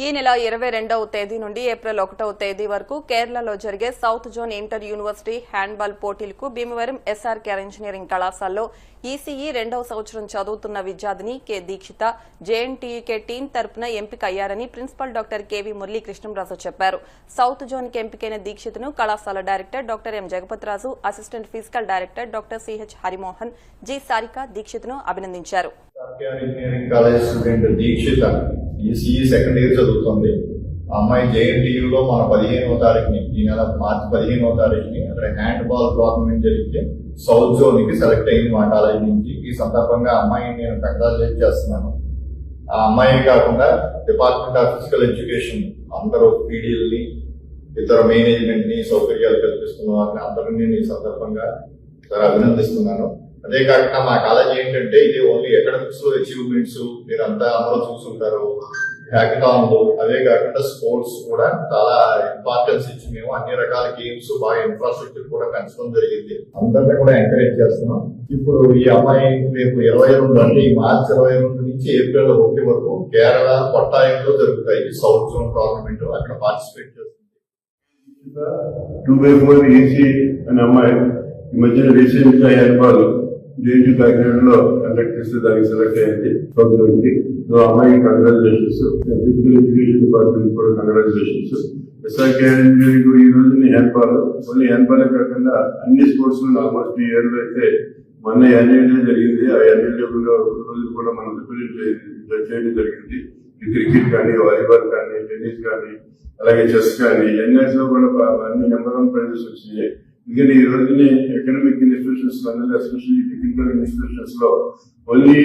ఈ నెల 22వ తేదీ నుండి ఏప్రిల్ 1వ తేదీ వరకు కేరళలో జరిగే south zone inter university handball పోటీలకు భీమవరం ఎస్ఆర్కే ఇంజనీరింగ్ కళాశాలలో ఈసీఈ 2వ సంవత్సరం చదువుతున్న విద్యార్థిని కె దీక్షిత జేఎన్టీయూకే టీం తరపున ఎంపిక అయ్యారని ప్రిన్సిపల్ డాక్టర్ కెవి మురళీకృష్ణంరాజు చెప్పారు. సౌత్ జోన్కి ఎంపికైన దీక్షితను కళాశాల director doctor M Jagapathiraju, assistant physical director doctor CH Harimohan, G Sarika దీక్షితను అభినందించారు. ఈసీఈ సెకండ్ ఇయర్ చదువుతుంది. ఆ అమ్మాయి జేఎన్టీయూలో మన 15వ తారీఖుని, ఈ నెల మార్చి 15వ తారీఖుని అక్కడ హ్యాండ్ బాల్ టోర్నమెంట్ జరిగితే సౌత్ జోన్ కి సెలెక్ట్ అయింది మా కాలేజ్ నుంచి. ఈ సందర్భంగా అమ్మాయిని నేను కంగ్రాచులేట్ చేస్తున్నాను. ఆ అమ్మాయి కాకుండా డిపార్ట్మెంట్ ఆఫ్ ఫిజికల్ ఎడ్యుకేషన్ అందరూ పీడీఎల్ని, ఇతర మేనేజ్మెంట్ ని సౌకర్యాలు కల్పిస్తున్న వారిని అందరినీ ఈ సందర్భంగా అభినందిస్తున్నాను. అదే కాకుండా మా కాలేజ్ ఏంటంటే ఇది ఓన్లీ అకాడమిక్స్ లో అచీవ్మెంట్స్ మీరంతా అందరూ చూస్తుంటారు, హ్యాకథాన్లు, అదే కాకుండా స్పోర్ట్స్ కూడా చాలా ఇంపార్టెన్స్ ఇచ్చి మేము అన్ని రకాల గేమ్స్ బాగా ఇన్ఫ్రాస్ట్రక్చర్ కూడా పెంచడం జరిగింది. అందరినీ కూడా ఎంకరేజ్ చేస్తున్నాం. ఇప్పుడు ఈ అమ్మాయి రేపు 22 అంటే ఈ మార్చి 22 నుంచి ఏప్రిల్ 1 వరకు కేరళ కొట్టాయంలో జరుగుతాయి సౌత్ జోన్ టోర్నమెంట్. అక్కడ పార్టిసిపేట్ చేస్తుంది. 2x4 ఈసీ అనే అమ్మాయి ఈ మధ్యన రీసెంట్ గా హ్యాండ్బాల్ జేఎన్టీ కాకినాడలో కండక్ట్ చేస్తే దానికి సెలెక్ట్ అయింది ప్రభుత్వానికి. సో అమ్మాయికి కంగ్రాచులేషన్స్. ఫిజికల్ ఎడ్యుకేషన్ డిపార్ట్మెంట్ కూడా కంగ్రాచులేషన్స్. ఎస్ఆర్కే ఇంజనీరింగ్ ఈ రోజు హ్యాండ్బాల్ ఓన్లీ హ్యాండ్బాలే కాకుండా అన్ని స్పోర్ట్స్ లో ఆల్మోస్ట్ ఈ ఇయర్ లో అయితే మొన్న యాన్యువల్ డే జరిగింది. ఆ యాన్యువల్ డే రోజు కూడా మనం రిప్రజెంట్ చేయడం జరిగింది. క్రికెట్ కానీ, వాలీబాల్ కానీ, టెన్నిస్ కానీ, అలాగే చెస్ కానీ ఎన్ఎస్ లో కూడా అన్ని నెంబర్ 1 ప్రైజెస్ వచ్చినాయి. ఎందుకంటే ఈ రోజుని economic institutions especially technical institutions లో ఓన్లీ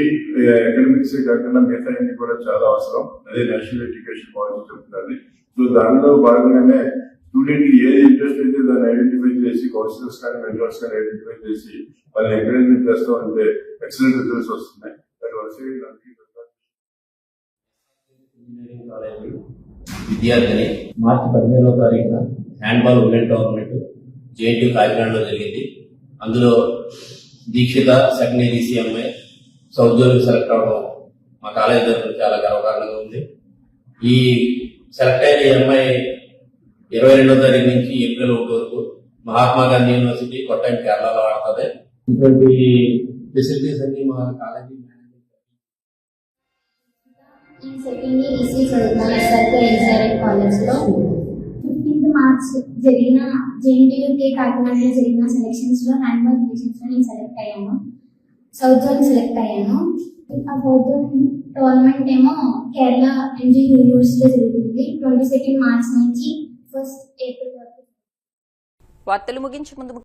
ఎకనామిక్స్ కాకుండా మిగతా అన్ని కూడా చాలా అవసరం. అదే నేషనల్ ఎడ్యుకేషన్ పాలసీ చెప్తున్నది. సో దానిలో భాగంగానే స్టూడెంట్ కి ఏది ఇంట్రెస్ట్ అయితే దాన్ని ఐడెంటిఫై చేసి కౌన్సిలర్స్ కానీ మెంటర్స్ కానీ ఐడెంటిఫై చేసి వాళ్ళని ఎంకరేజ్మెంట్ చేస్తూ ఉంటే ఎక్సలెంట్ రిజల్ట్స్ వస్తున్నాయి. విద్యార్థిని మార్చి 15వ తారీఖున హ్యాండ్బాల్ ఉమెన్ టోర్నమెంట్ జేఎన్టీ కాకినాడలో జరిగింది. అందులో దీక్షిత సెకండ్ ఇయర్ ఈసీ అమ్మాయి సౌత్ జోన్ సెలెక్ట్ అవడం మా కాలేజ్ తరఫున చాలా గర్వకారణంగా ఉంది. ఈ సెలెక్ట్ అయిన ఈ అమ్మాయి 22వ తారీఖు నుంచి ఏప్రిల్ 1 వరకు మహాత్మా గాంధీ యూనివర్సిటీ కొట్టాయం కేరళలో ఆడుతుంది. ఇటువంటి ఫెసిలిటీస్ అన్ని మా కాలేజీ సెకండ్ ఇయర్ ఈసీ చదువుతాను ఎస్ఆర్కే ఇంజనీరింగ్ కాలేజ్ లో. 15th మార్చ్ జరిగిన జేఎన్టీయూకే కాకినాడలో జరిగిన సెలక్షన్స్ లో హ్యాండ్బాల్ సెలక్షన్స్ లో నేను సెలెక్ట్ అయ్యాను. సౌత్ జోన్ సెలెక్ట్ అయ్యాను. ఆ సౌత్ జోన్ టోర్నమెంట్ ఏమో కేరళ ఎంజీ యూనివర్సిటీలో జరుగుతుంది. 22nd మార్చ్ నుంచి 1st ఏప్రిల్ వరకు. వార్తలు ముగించే ముందు